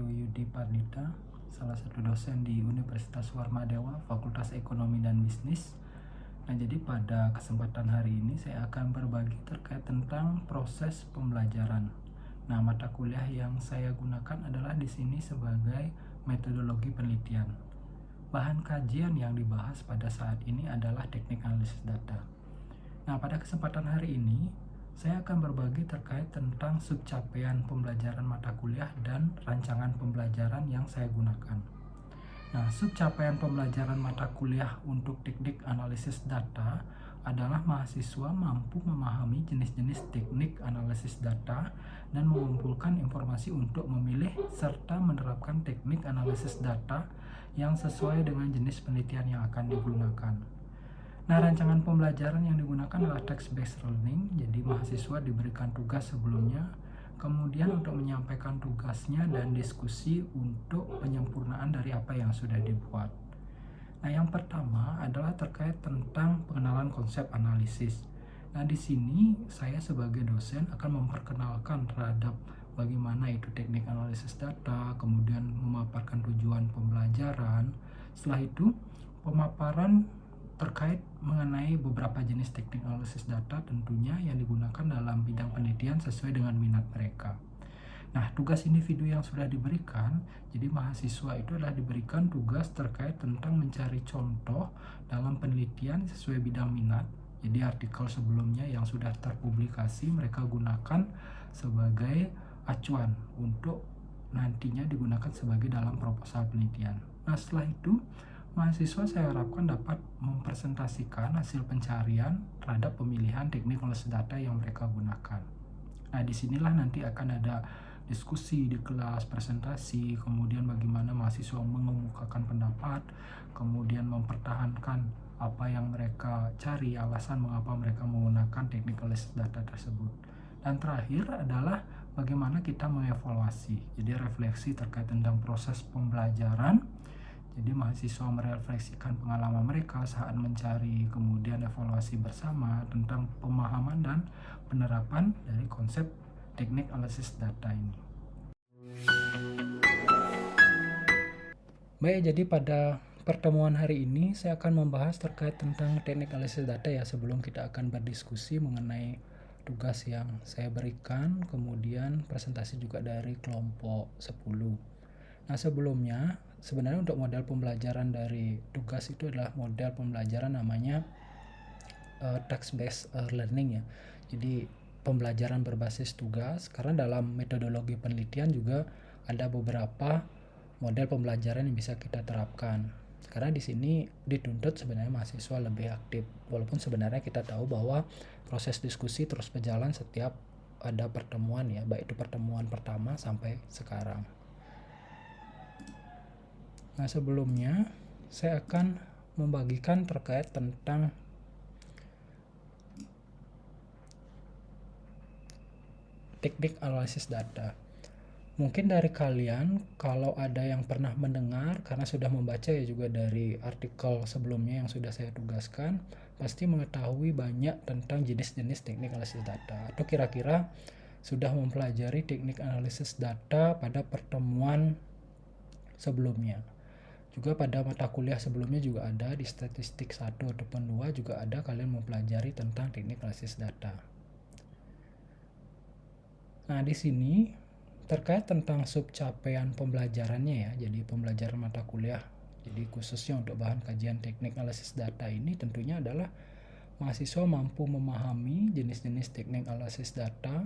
Yudi Pardita, salah satu dosen di Universitas Warmadewa, Fakultas Ekonomi dan Bisnis. Nah, jadi pada kesempatan hari ini saya akan berbagi terkait tentang proses pembelajaran. Nah, mata kuliah yang saya gunakan adalah di sini sebagai metodologi penelitian. Bahan kajian yang dibahas pada saat ini adalah teknik analisis data. Nah, pada kesempatan hari ini saya akan berbagi terkait tentang subcapaian pembelajaran mata kuliah dan rancangan pembelajaran yang saya gunakan. Nah, subcapaian pembelajaran mata kuliah untuk teknik analisis data adalah mahasiswa mampu memahami jenis-jenis teknik analisis data dan mengumpulkan informasi untuk memilih serta menerapkan teknik analisis data yang sesuai dengan jenis penelitian yang akan digunakan. Nah, rancangan pembelajaran yang digunakan adalah text-based learning, jadi mahasiswa diberikan tugas sebelumnya, kemudian untuk menyampaikan tugasnya dan diskusi untuk penyempurnaan dari apa yang sudah dibuat. Nah, yang pertama adalah terkait tentang pengenalan konsep analisis. Nah, di sini saya sebagai dosen akan memperkenalkan terhadap bagaimana itu teknik analisis data, kemudian memaparkan tujuan pembelajaran. Setelah itu, pemaparan terkait mengenai beberapa jenis teknik analisis data tentunya yang digunakan dalam bidang penelitian sesuai dengan minat mereka. Nah, tugas individu yang sudah diberikan, jadi mahasiswa itu adalah diberikan tugas terkait tentang mencari contoh dalam penelitian sesuai bidang minat. Jadi artikel sebelumnya yang sudah terpublikasi mereka gunakan sebagai acuan untuk nantinya digunakan sebagai dalam proposal penelitian. Nah, setelah itu mahasiswa saya harapkan dapat mempresentasikan hasil pencarian terhadap pemilihan teknik analisis data yang mereka gunakan. Nah, disinilah nanti akan ada diskusi di kelas, presentasi, kemudian bagaimana mahasiswa mengemukakan pendapat, kemudian mempertahankan apa yang mereka cari, alasan mengapa mereka menggunakan teknik analisis data tersebut. Dan terakhir adalah bagaimana kita mengevaluasi, jadi refleksi terkait tentang proses pembelajaran. Jadi mahasiswa merefleksikan pengalaman mereka saat mencari, kemudian evaluasi bersama tentang pemahaman dan penerapan dari konsep teknik analisis data ini. Baik, jadi pada pertemuan hari ini saya akan membahas terkait tentang teknik analisis data ya, sebelum kita akan berdiskusi mengenai tugas yang saya berikan, kemudian presentasi juga dari kelompok 10. Nah, sebelumnya sebenarnya untuk model pembelajaran dari tugas itu adalah model pembelajaran namanya text-based learning ya. Jadi pembelajaran berbasis tugas, karena dalam metodologi penelitian juga ada beberapa model pembelajaran yang bisa kita terapkan. Karena di sini dituntut sebenarnya mahasiswa lebih aktif, walaupun sebenarnya kita tahu bahwa proses diskusi terus berjalan setiap ada pertemuan ya, baik itu pertemuan pertama sampai sekarang. Nah, sebelumnya saya akan membagikan terkait tentang teknik analisis data. Mungkin dari kalian kalau ada yang pernah mendengar karena sudah membaca ya juga dari artikel sebelumnya yang sudah saya tugaskan, pasti mengetahui banyak tentang jenis-jenis teknik analisis data, atau kira-kira sudah mempelajari teknik analisis data pada pertemuan sebelumnya. Juga pada mata kuliah sebelumnya juga ada di statistik 1 ataupun 2 juga ada kalian mempelajari tentang teknik analisis data. Nah, di sini terkait tentang subcapaian pembelajarannya ya, jadi pembelajaran mata kuliah. Jadi khususnya untuk bahan kajian teknik analisis data ini tentunya adalah mahasiswa mampu memahami jenis-jenis teknik analisis data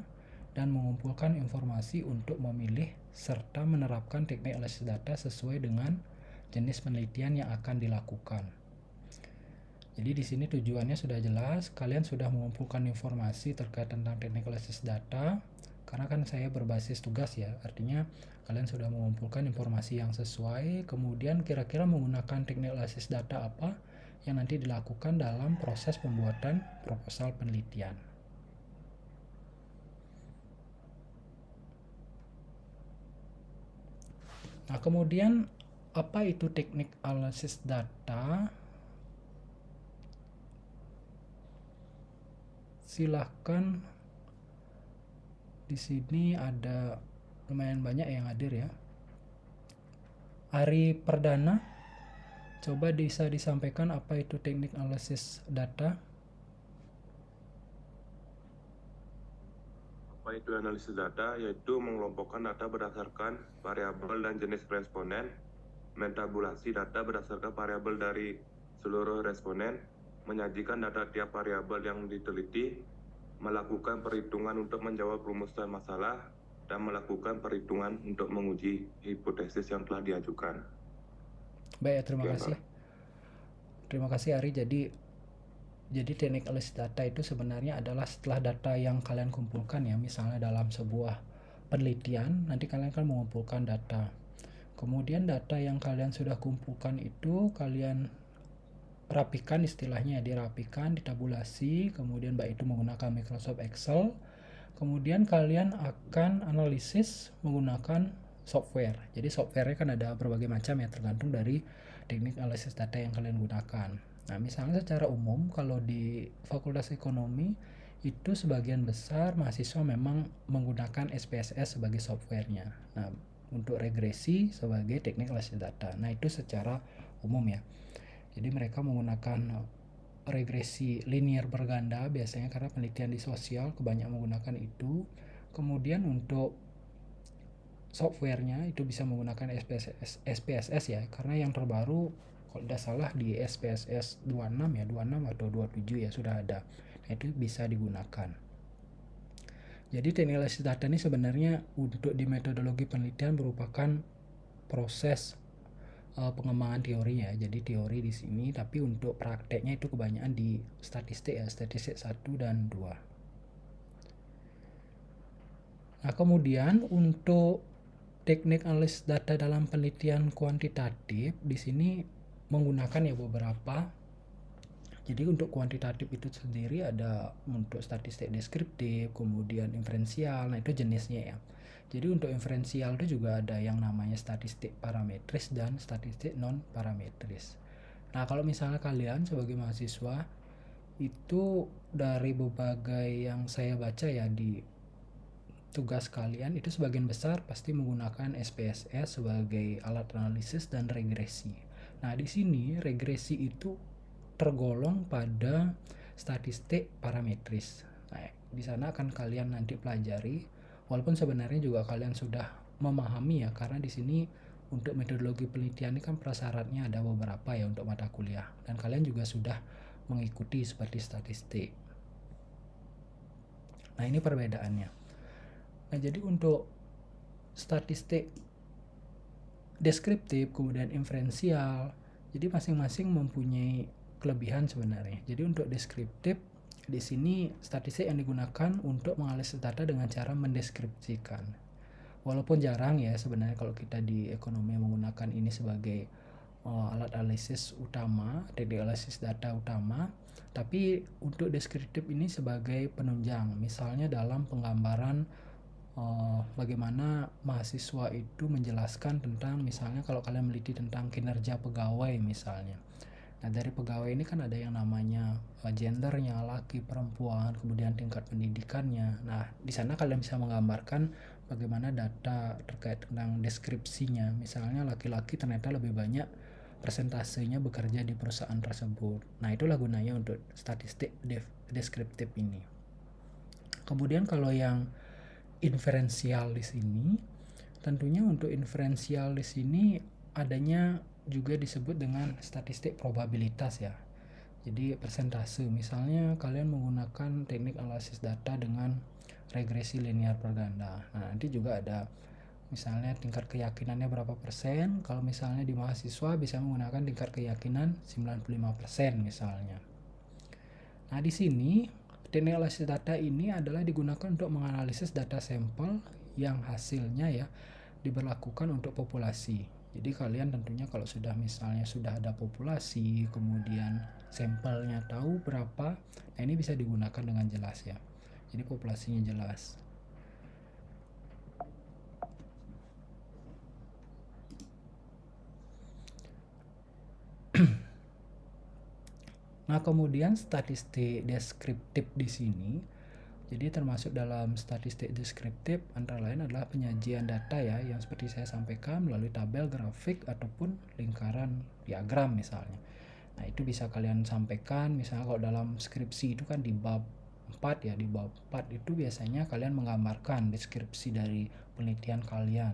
dan mengumpulkan informasi untuk memilih serta menerapkan teknik analisis data sesuai dengan jenis penelitian yang akan dilakukan. Jadi di sini tujuannya sudah jelas, kalian sudah mengumpulkan informasi terkait tentang teknik analisis data, karena kan saya berbasis tugas ya, artinya kalian sudah mengumpulkan informasi yang sesuai, kemudian kira-kira menggunakan teknik analisis data apa yang nanti dilakukan dalam proses pembuatan proposal penelitian. Nah, kemudian apa itu teknik analisis data? Silahkan, di sini ada lumayan banyak yang hadir ya. Ari Perdana, coba bisa disampaikan apa itu teknik analisis data? Apa itu analisis data? Yaitu mengelompokkan data berdasarkan variabel dan jenis responden, mentabulasi data berdasarkan variabel dari seluruh responden, menyajikan data tiap variabel yang diteliti, melakukan perhitungan untuk menjawab rumusan masalah, dan melakukan perhitungan untuk menguji hipotesis yang telah diajukan. Baik, terima Sekian, kasih. Pak. Terima kasih Ari. Jadi teknik analisis data itu sebenarnya adalah setelah data yang kalian kumpulkan ya, misalnya dalam sebuah penelitian, nanti kalian kan mengumpulkan data. Kemudian data yang kalian sudah kumpulkan itu kalian rapikan, istilahnya dirapikan, ditabulasi, kemudian baik itu menggunakan Microsoft Excel. Kemudian kalian akan analisis menggunakan software. Jadi softwarenya kan ada berbagai macam ya, tergantung dari teknik analisis data yang kalian gunakan. Nah, misalnya secara umum kalau di Fakultas Ekonomi itu sebagian besar mahasiswa memang menggunakan SPSS sebagai softwarenya. Nah, untuk regresi sebagai teknik analisis data. Nah, itu secara umum ya. Jadi mereka menggunakan regresi linear berganda biasanya karena penelitian di sosial kebanyakan menggunakan itu. Kemudian untuk softwarenya itu bisa menggunakan SPSS ya, karena yang terbaru kalau tidak salah di SPSS 26 ya, 26 atau 27 ya sudah ada. Nah, itu bisa digunakan. Jadi teknik analisis data ini sebenarnya untuk di metodologi penelitian merupakan proses pengembangan teori ya. Jadi teori di sini, tapi untuk prakteknya itu kebanyakan di statistik ya, statistik 1 dan 2. Nah, kemudian untuk teknik analisis data dalam penelitian kuantitatif di sini menggunakan ya beberapa. Jadi untuk kuantitatif itu sendiri ada untuk statistik deskriptif, kemudian inferensial. Nah, itu jenisnya ya. Jadi untuk inferensial itu juga ada yang namanya statistik parametris dan statistik non parametris. Nah, kalau misalnya kalian sebagai mahasiswa itu dari berbagai yang saya baca ya di tugas kalian itu sebagian besar pasti menggunakan SPSS sebagai alat analisis dan regresi. Nah, di sini regresi itu tergolong pada statistik parametris. Nah, di sana akan kalian nanti pelajari, walaupun sebenarnya juga kalian sudah memahami ya, karena di sini untuk metodologi penelitian ini kan prasyaratnya ada beberapa ya untuk mata kuliah, dan kalian juga sudah mengikuti seperti statistik. Nah, ini perbedaannya. Nah, jadi untuk statistik deskriptif, kemudian inferensial, jadi masing-masing mempunyai kelebihan sebenarnya. Jadi untuk deskriptif di sini statistik yang digunakan untuk menganalisis data dengan cara mendeskripsikan. Walaupun jarang ya sebenarnya kalau kita di ekonomi menggunakan ini sebagai alat analisis utama, teknik analisis data utama, tapi untuk deskriptif ini sebagai penunjang. Misalnya dalam penggambaran bagaimana mahasiswa itu menjelaskan tentang, misalnya kalau kalian meneliti tentang kinerja pegawai misalnya. Nah, dari pegawai ini kan ada yang namanya gendernya, laki, perempuan, kemudian tingkat pendidikannya. Nah, di sana kalian bisa menggambarkan bagaimana data terkait tentang deskripsinya. Misalnya laki-laki ternyata lebih banyak persentasenya bekerja di perusahaan tersebut. Nah, itulah gunanya untuk statistik deskriptif ini. Kemudian kalau yang inferensial di sini, tentunya untuk inferensial di sini adanya juga disebut dengan statistik probabilitas ya. Jadi persentase, misalnya kalian menggunakan teknik analisis data dengan regresi linear berganda. Nah, nanti juga ada misalnya tingkat keyakinannya berapa persen. Kalau misalnya di mahasiswa bisa menggunakan tingkat keyakinan 95% misalnya. Nah, di sini teknik analisis data ini adalah digunakan untuk menganalisis data sampel yang hasilnya ya diberlakukan untuk populasi. Jadi kalian tentunya kalau sudah misalnya sudah ada populasi, kemudian sampelnya tahu berapa, nah ini bisa digunakan dengan jelas ya. Jadi populasinya jelas. Nah, kemudian statistik deskriptif di sini Jadi termasuk dalam statistik deskriptif antara lain adalah penyajian data ya, yang seperti saya sampaikan melalui tabel, grafik, ataupun lingkaran diagram misalnya. Nah itu bisa kalian sampaikan, misalnya kalau dalam skripsi itu kan di bab 4 ya, di bab 4 itu biasanya kalian menggambarkan deskripsi dari penelitian kalian.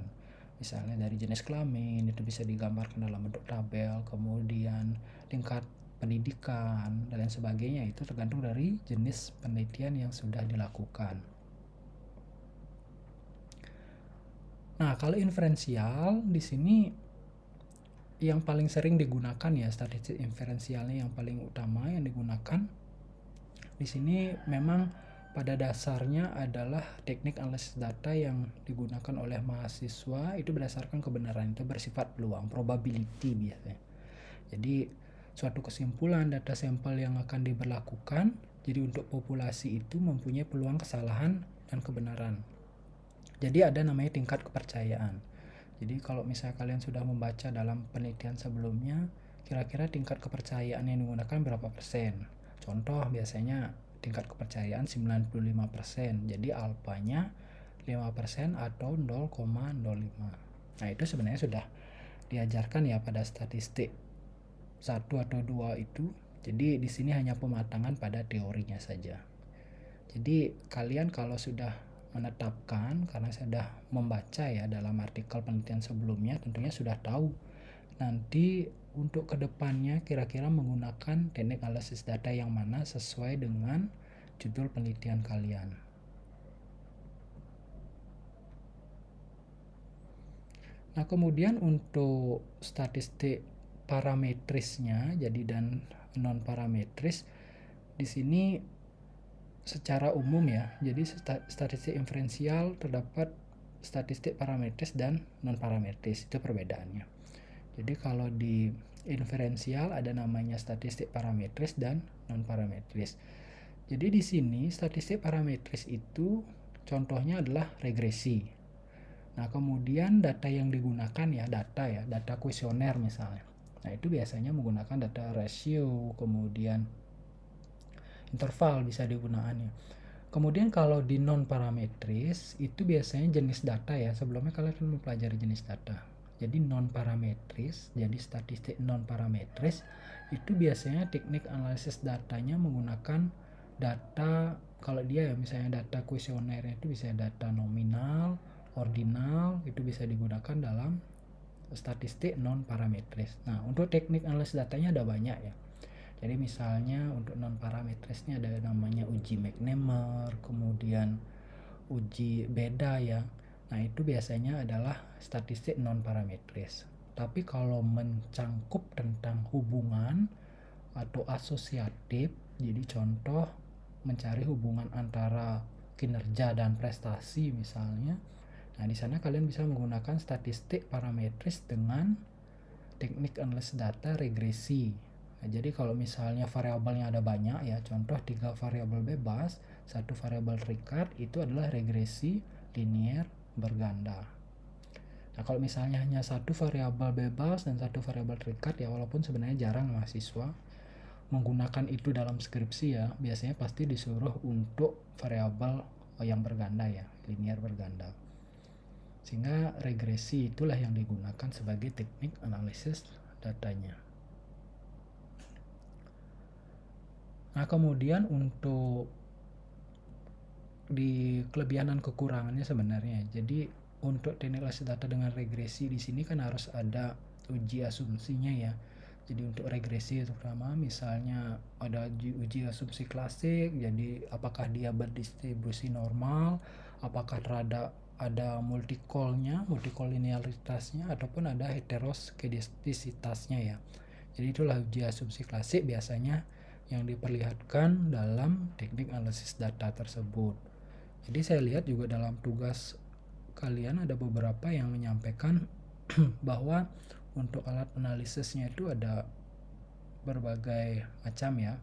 Misalnya dari jenis kelamin itu bisa digambarkan dalam bentuk tabel, kemudian tingkat pendidikan dan lain sebagainya, itu tergantung dari jenis penelitian yang sudah dilakukan. Nah, kalau inferensial di sini yang paling sering digunakan ya, statistik inferensialnya yang paling utama yang digunakan di sini memang pada dasarnya adalah teknik analisis data yang digunakan oleh mahasiswa itu berdasarkan kebenaran, itu bersifat peluang, probability biasanya. Jadi suatu kesimpulan data sampel yang akan diberlakukan, jadi untuk populasi itu mempunyai peluang kesalahan dan kebenaran. Jadi ada namanya tingkat kepercayaan. Jadi kalau misalnya kalian sudah membaca dalam penelitian sebelumnya, kira-kira tingkat kepercayaan yang digunakan berapa persen? Contoh biasanya tingkat kepercayaan 95%, jadi alfanya 5% atau 0,05. Nah itu sebenarnya sudah diajarkan ya pada statistik 1 atau 2 itu. Jadi di sini hanya pematangan pada teorinya saja. Jadi kalian kalau sudah menetapkan, karena saya sudah membaca ya dalam artikel penelitian sebelumnya, tentunya sudah tahu nanti untuk kedepannya kira-kira menggunakan teknik analisis data yang mana sesuai dengan judul penelitian kalian. Nah kemudian untuk statistik parametrisnya, jadi dan non parametris di sini secara umum ya. Jadi statistik inferensial terdapat statistik parametris dan non parametris, itu perbedaannya. Jadi kalau di inferensial ada namanya statistik parametris dan non parametris. Jadi di sini statistik parametris itu contohnya adalah regresi. Nah kemudian data yang digunakan ya, data kuesioner misalnya. Nah itu biasanya menggunakan data rasio, kemudian interval bisa digunakannya. Kemudian kalau di non parametris itu biasanya jenis data ya. Sebelumnya kalian mempelajari jenis data. Jadi non parametris, jadi statistik non parametris itu biasanya teknik analisis datanya menggunakan data, kalau dia ya misalnya data kuesioner itu bisa data nominal, ordinal, itu bisa digunakan dalam statistik non parametris. Nah, untuk teknik analisis datanya ada banyak ya. Jadi misalnya untuk non parametrisnya ada namanya uji McNemer, kemudian uji beda ya. Nah, itu biasanya adalah statistik non parametris. Tapi kalau mencangkup tentang hubungan atau asosiatif, jadi contoh mencari hubungan antara kinerja dan prestasi misalnya. Nah, di sana kalian bisa menggunakan statistik parametris dengan teknik analisis data regresi. Nah, jadi kalau misalnya variabelnya ada banyak ya, contoh 3 variabel bebas, 1 variabel terikat, itu adalah regresi linier berganda. Nah, kalau misalnya hanya 1 variabel bebas dan 1 variabel terikat ya, walaupun sebenarnya jarang mahasiswa menggunakan itu dalam skripsi ya, biasanya pasti disuruh untuk variabel yang berganda ya, linier berganda. Sehingga regresi itulah yang digunakan sebagai teknik analisis datanya. Nah, kemudian untuk di kelebihan dan kekurangannya sebenarnya. Jadi untuk teknik analisis data dengan regresi di sini kan harus ada uji asumsinya ya. Jadi untuk regresi terutama misalnya ada uji asumsi klasik, jadi apakah dia berdistribusi normal, apakah ada multikolinialitasnya ataupun ada heteroskedastisitasnya ya. Jadi itulah uji asumsi klasik biasanya yang diperlihatkan dalam teknik analisis data tersebut. Jadi saya lihat juga dalam tugas kalian ada beberapa yang menyampaikan bahwa untuk alat analisisnya itu ada berbagai macam ya.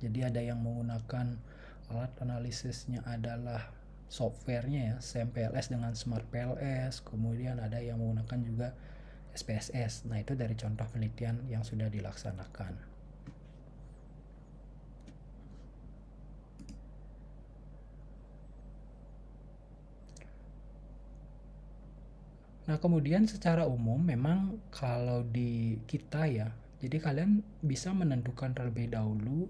Jadi ada yang menggunakan alat analisisnya adalah softwarenya ya, SAMPLS dengan SmartPLS, kemudian ada yang menggunakan juga SPSS. Nah itu dari contoh penelitian yang sudah dilaksanakan. Nah, kemudian secara umum memang kalau di kita ya, jadi kalian bisa menentukan terlebih dahulu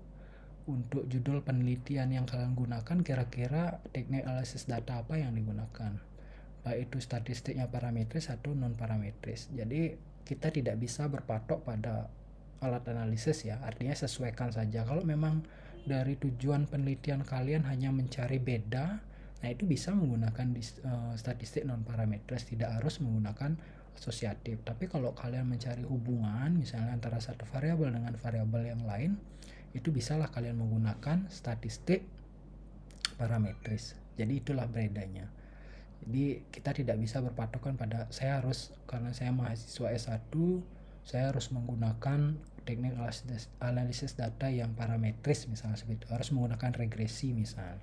untuk judul penelitian yang kalian gunakan, kira-kira teknik analisis data apa yang digunakan. Baik itu statistiknya parametris atau non parametris. Jadi kita tidak bisa berpatok pada alat analisis ya, artinya sesuaikan saja. Kalau memang dari tujuan penelitian kalian hanya mencari beda, nah itu bisa menggunakan statistik non parametris, tidak harus menggunakan asosiatif. Tapi kalau kalian mencari hubungan misalnya antara satu variabel dengan variabel yang lain, itu bisalah kalian menggunakan statistik parametris. Jadi itulah bedanya. Jadi kita tidak bisa berpatokan pada saya harus, karena saya mahasiswa S1, saya harus menggunakan teknik analisis data yang parametris misalnya seperti itu, harus menggunakan regresi misalnya.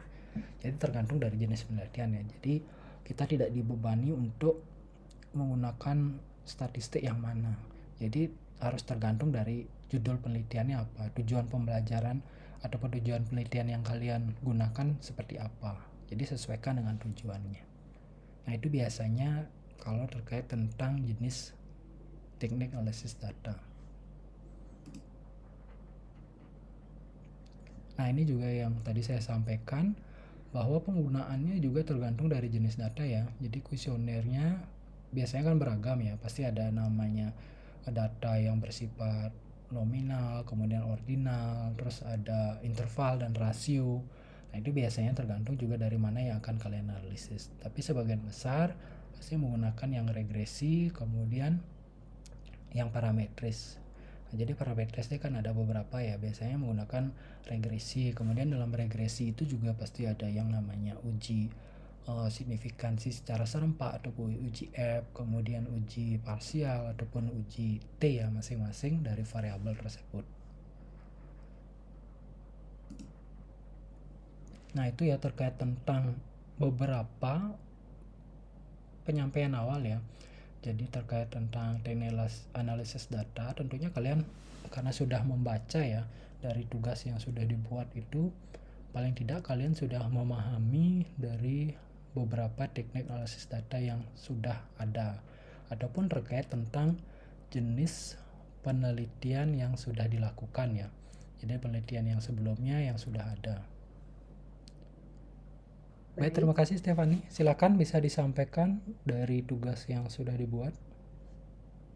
Jadi tergantung dari jenis penelitian ya. Jadi kita tidak dibebani untuk menggunakan statistik yang mana. Jadi harus tergantung dari judul penelitiannya apa, tujuan pembelajaran ataupun tujuan penelitian yang kalian gunakan seperti apa. Jadi sesuaikan dengan tujuannya. Nah, itu biasanya kalau terkait tentang jenis teknik analisis data. Nah, ini juga yang tadi saya sampaikan, bahwa penggunaannya juga tergantung dari jenis data ya. Jadi kuesionernya biasanya kan beragam ya, pasti ada namanya data yang bersifat nominal, kemudian ordinal, terus ada interval dan rasio. Nah, itu biasanya tergantung juga dari mana yang akan kalian analisis. Tapi sebagian besar pasti menggunakan yang regresi, kemudian yang parametris. Nah, jadi parametris ini kan ada beberapa ya, biasanya menggunakan regresi. Kemudian dalam regresi itu juga pasti ada yang namanya uji signifikansi secara serempak ataupun uji F, kemudian uji parsial ataupun uji T ya, masing-masing dari variabel tersebut. Nah, itu ya terkait tentang beberapa penyampaian awal ya. Jadi terkait tentang teknik analisis data, tentunya kalian karena sudah membaca ya dari tugas yang sudah dibuat itu, paling tidak kalian sudah memahami dari beberapa teknik analisis data yang sudah ada, ataupun terkait tentang jenis penelitian yang sudah dilakukan ya. Jadi penelitian yang sebelumnya yang sudah ada. Baik, terima kasih Stefani. Silakan bisa disampaikan dari tugas yang sudah dibuat.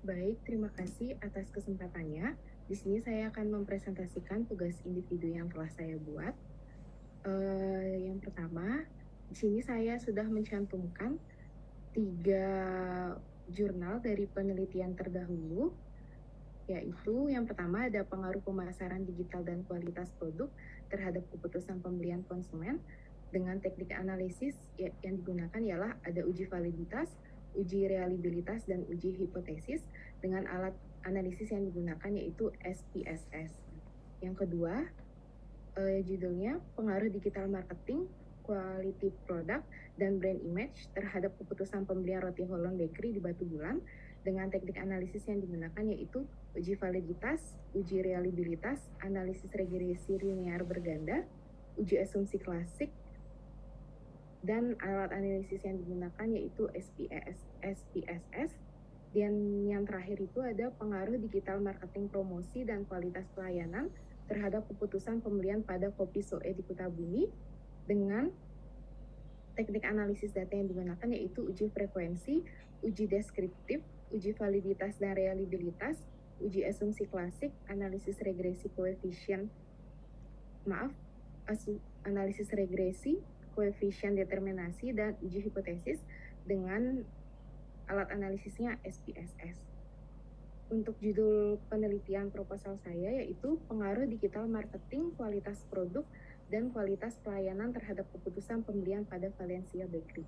Baik, terima kasih atas kesempatannya. Di sini saya akan mempresentasikan tugas individu yang telah saya buat. Yang pertama, di sini saya sudah mencantumkan 3 jurnal dari penelitian terdahulu, yaitu yang pertama ada pengaruh pemasaran digital dan kualitas produk terhadap keputusan pembelian konsumen. Dengan teknik analisis yang digunakan ialah ada uji validitas, uji reliabilitas, dan uji hipotesis dengan alat analisis yang digunakan yaitu SPSS. Yang kedua, judulnya pengaruh digital marketing, quality product, dan brand image terhadap keputusan pembelian roti Holland Bakery di Batu Bulan dengan teknik analisis yang digunakan yaitu uji validitas, uji reliabilitas, analisis regresi linear berganda, uji asumsi klasik, dan alat analisis yang digunakan yaitu SPSS. Dan yang terakhir itu ada pengaruh digital marketing promosi dan kualitas pelayanan terhadap keputusan pembelian pada Kopi Soe di Kutabumi dengan teknik analisis data yang digunakan yaitu uji frekuensi, uji deskriptif, uji validitas dan reliabilitas, uji asumsi klasik, analisis regresi analisis regresi, koefisien determinasi, dan uji hipotesis dengan alat analisisnya SPSS. Untuk judul penelitian proposal saya yaitu pengaruh digital marketing, kualitas produk, dan kualitas pelayanan terhadap keputusan pembelian pada Valencia Bakery.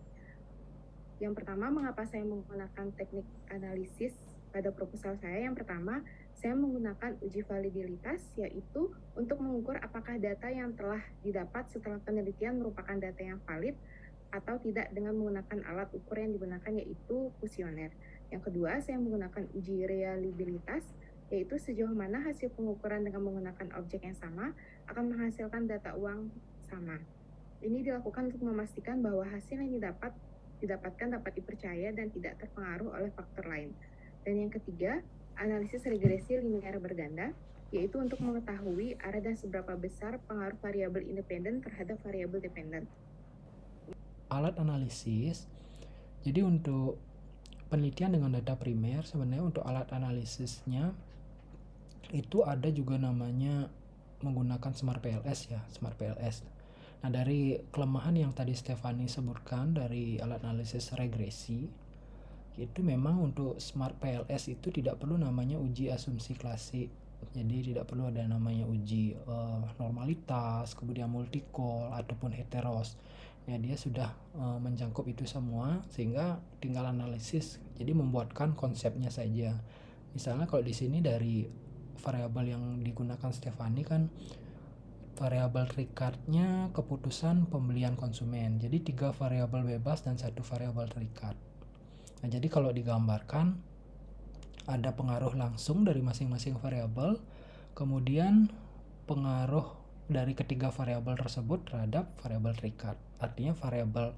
Yang pertama, mengapa saya menggunakan teknik analisis pada proposal saya? Yang pertama, saya menggunakan uji validitas, yaitu untuk mengukur apakah data yang telah didapat setelah penelitian merupakan data yang valid atau tidak dengan menggunakan alat ukur yang digunakan yaitu kuesioner. Yang kedua, saya menggunakan uji reliabilitas, yaitu sejauh mana hasil pengukuran dengan menggunakan objek yang sama akan menghasilkan data uang sama. Ini dilakukan untuk memastikan bahwa hasil yang didapat didapatkan dapat dipercaya dan tidak terpengaruh oleh faktor lain. Dan yang ketiga, analisis regresi linear berganda, yaitu untuk mengetahui arah dan seberapa besar pengaruh variabel independen terhadap variabel dependen. Alat analisis, jadi untuk penelitian dengan data primer, sebenarnya untuk alat analisisnya itu ada juga namanya menggunakan Smart PLS ya, Smart PLS. Nah, dari kelemahan yang tadi Stefani sebutkan dari alat analisis regresi, itu memang untuk Smart PLS itu tidak perlu namanya uji asumsi klasik. Jadi tidak perlu ada namanya uji normalitas, kemudian multicol ataupun heteros. Ya, dia sudah mencakup itu semua sehingga tinggal analisis. Jadi membuatkan konsepnya saja. Misalnya kalau di sini dari variabel yang digunakan Stefani kan variabel terikat-nya keputusan pembelian konsumen. Jadi 3 variabel bebas dan 1 variabel terikat. Nah, jadi kalau digambarkan ada pengaruh langsung dari masing-masing variabel, kemudian pengaruh dari ketiga variabel tersebut terhadap variabel terikat. Artinya variabel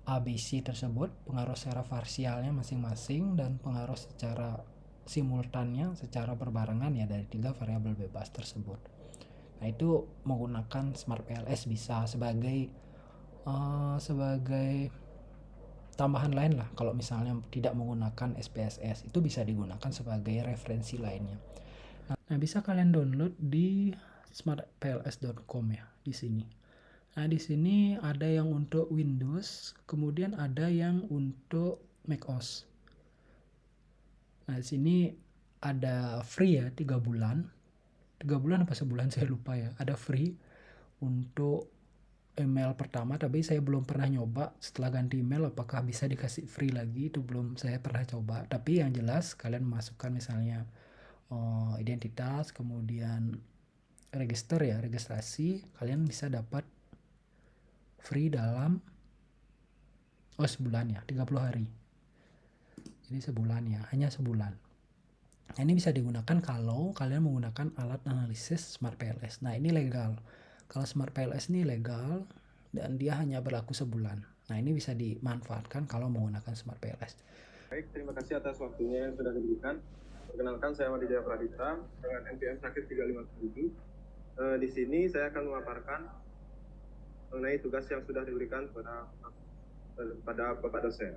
ABC tersebut pengaruh secara parsialnya masing-masing dan pengaruh secara simultannya secara berbarengan ya dari 3 variabel bebas tersebut. Nah, itu menggunakan Smart PLS bisa sebagai tambahan lain lah. Kalau misalnya tidak menggunakan SPSS, itu bisa digunakan sebagai referensi lainnya. Nah, bisa kalian download di smartpls.com ya di sini. Nah, di sini ada yang untuk Windows, kemudian ada yang untuk macOS. Nah, di sini ada free ya 3 bulan. 3 bulan apa sebulan saya lupa ya. Ada free untuk email pertama, tapi saya belum pernah nyoba setelah ganti email apakah bisa dikasih free lagi, itu belum saya pernah coba. Tapi yang jelas kalian masukkan misalnya identitas, kemudian registrasi, kalian bisa dapat free dalam sebulan ya, 30 hari. Jadi sebulan ya, hanya sebulan. Nah, ini bisa digunakan kalau kalian menggunakan alat analisis Smart PLS. Nah, ini legal. Kalau Smart PLS ini legal dan dia hanya berlaku sebulan. Nah, ini bisa dimanfaatkan kalau menggunakan Smart PLS. Baik, terima kasih atas waktunya yang sudah diberikan. Perkenalkan, saya Madhya Pradita dengan NPM Sakit 357. Di sini saya akan memaparkan mengenai tugas yang sudah diberikan pada Bapak dosen.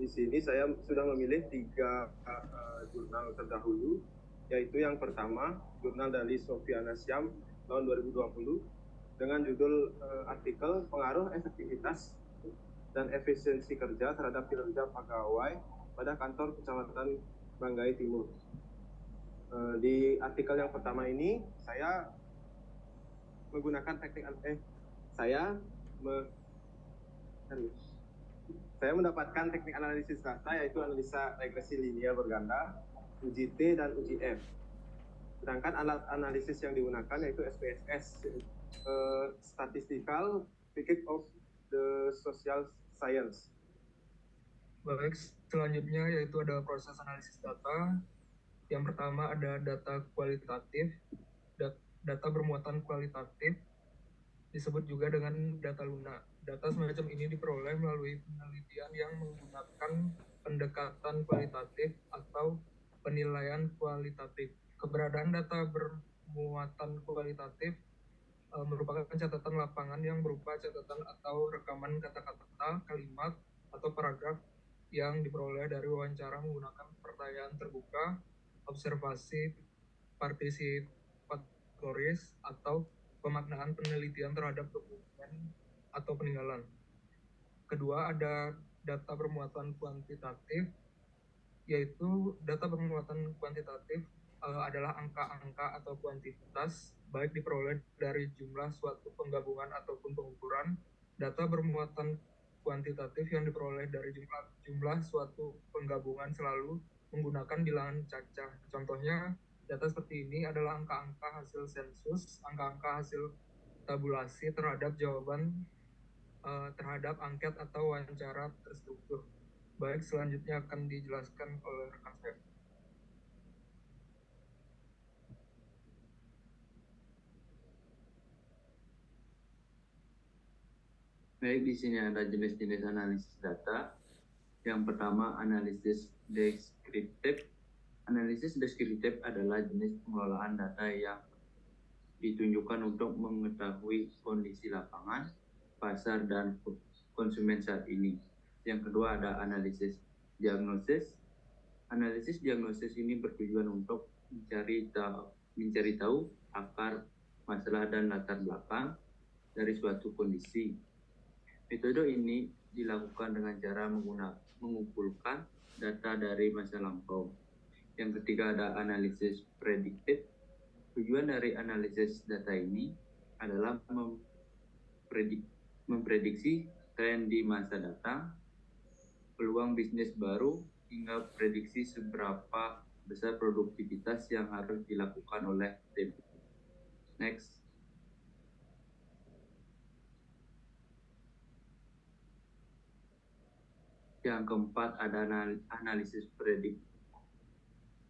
Di sini saya sudah memilih 3 jurnal terdahulu, yaitu yang pertama, jurnal dari Sofiana Syam tahun 2020 dengan judul artikel Pengaruh Efektivitas dan Efisiensi Kerja terhadap Kinerja Pegawai pada Kantor Kecamatan Banggai Timur. Di artikel yang pertama ini saya menggunakan saya mendapatkan teknik analisis data, yaitu analisa regresi linear berganda, uji T dan uji F. Sedangkan alat analisis yang digunakan yaitu SPSS, Statistical Physics of the Social Science. Baik, selanjutnya yaitu ada proses analisis data. Yang pertama ada data kualitatif, data bermuatan kualitatif, disebut juga dengan data lunak. Data semacam ini diperoleh melalui penelitian yang menggunakan pendekatan kualitatif atau penilaian kualitatif. Keberadaan data bermuatan kualitatif merupakan catatan lapangan yang berupa catatan atau rekaman kata-kata, kalimat, atau paragraf yang diperoleh dari wawancara menggunakan pertanyaan terbuka, observasi partisipatoris, atau pemaknaan penelitian terhadap dokumen atau peninggalan. Kedua, ada data bermuatan kuantitatif, yaitu data bermuatan kuantitatif adalah angka-angka atau kuantitas, baik diperoleh dari jumlah suatu penggabungan ataupun pengukuran. Data bermuatan kuantitatif yang diperoleh dari jumlah suatu penggabungan selalu menggunakan bilangan cacah. Contohnya, data seperti ini adalah angka-angka hasil sensus, angka-angka hasil tabulasi terhadap jawaban terhadap angket atau wawancara terstruktur. Baik, selanjutnya akan dijelaskan oleh rekan saya. Baik, di sini ada jenis-jenis analisis data. Yang pertama, analisis deskriptif. Analisis deskriptif adalah jenis pengelolaan data yang ditunjukkan untuk mengetahui kondisi lapangan, pasar, dan konsumen saat ini. Yang kedua ada analisis diagnosis. Analisis diagnosis ini bertujuan untuk mencari tahu akar masalah dan latar belakang dari suatu kondisi. Metode ini dilakukan dengan cara mengumpulkan data dari masa lampau. Yang ketiga ada analisis prediktif. Tujuan dari analisis data ini adalah memprediksi tren di masa datang, peluang bisnis baru, hingga prediksi seberapa besar produktivitas yang harus dilakukan oleh tim. Next. Yang keempat ada analisis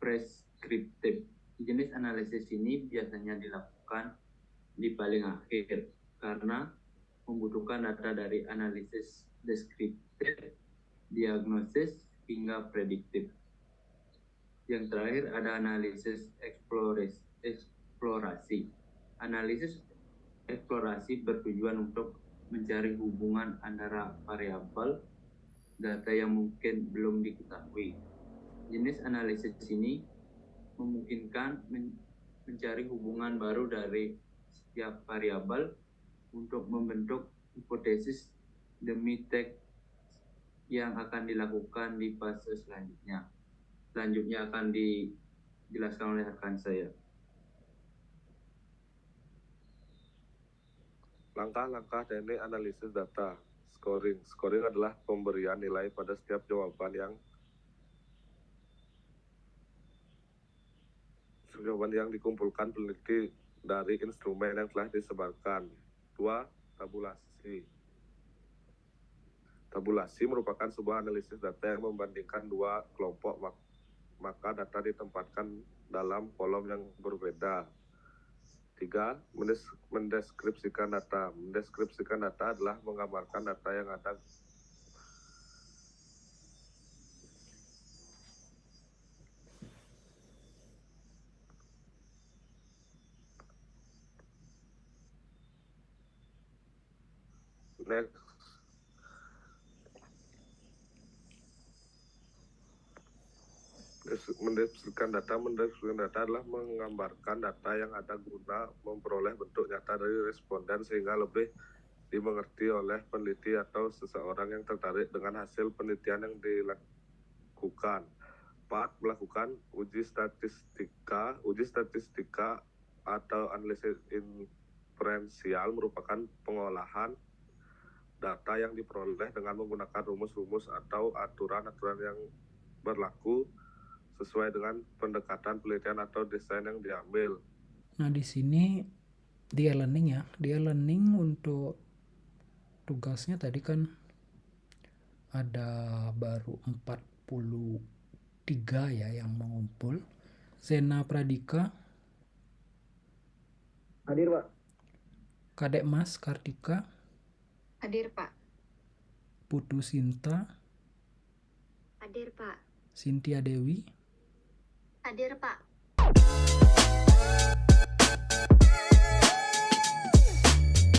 preskriptif. Jenis analisis ini biasanya dilakukan di paling akhir karena membutuhkan data dari analisis deskriptif, diagnosis, hingga prediktif. Yang terakhir ada analisis eksplorasi. Analisis eksplorasi bertujuan untuk mencari hubungan antara variabel data yang mungkin belum diketahui. Jenis analisis ini memungkinkan mencari hubungan baru dari setiap variabel untuk membentuk hipotesis demi teks yang akan dilakukan di fase selanjutnya. Selanjutnya akan dijelaskan oleh rekan saya. Langkah-langkah teknik analisis data. Scoring. Scoring adalah pemberian nilai pada setiap jawaban yang dikumpulkan peneliti dari instrumen yang telah disebarkan. 2. Tabulasi. Tabulasi merupakan sebuah analisis data yang membandingkan dua kelompok, maka data ditempatkan dalam kolom yang berbeda. 3. Mendeskripsikan data. Mendeskripsikan data adalah menggambarkan data yang ada Mendeskripsikan data adalah menggambarkan data yang ada guna memperoleh bentuk nyata dari responden sehingga lebih dimengerti oleh peneliti atau seseorang yang tertarik dengan hasil penelitian yang dilakukan. 4. Melakukan uji statistika. Uji statistika atau analisis inferensial merupakan pengolahan data yang diperoleh dengan menggunakan rumus-rumus atau aturan-aturan yang berlaku sesuai dengan pendekatan penelitian atau desain yang diambil. Nah, di sini di e-learning ya. Di e-learning untuk tugasnya tadi kan ada baru 43 ya yang mengumpul. Zena Pradika, Hadir, Pak. Kadek Mas Kartika, Hadir, Pak. Putu Sinta, Hadir, Pak. Cynthia Dewi, Hadir, Pak.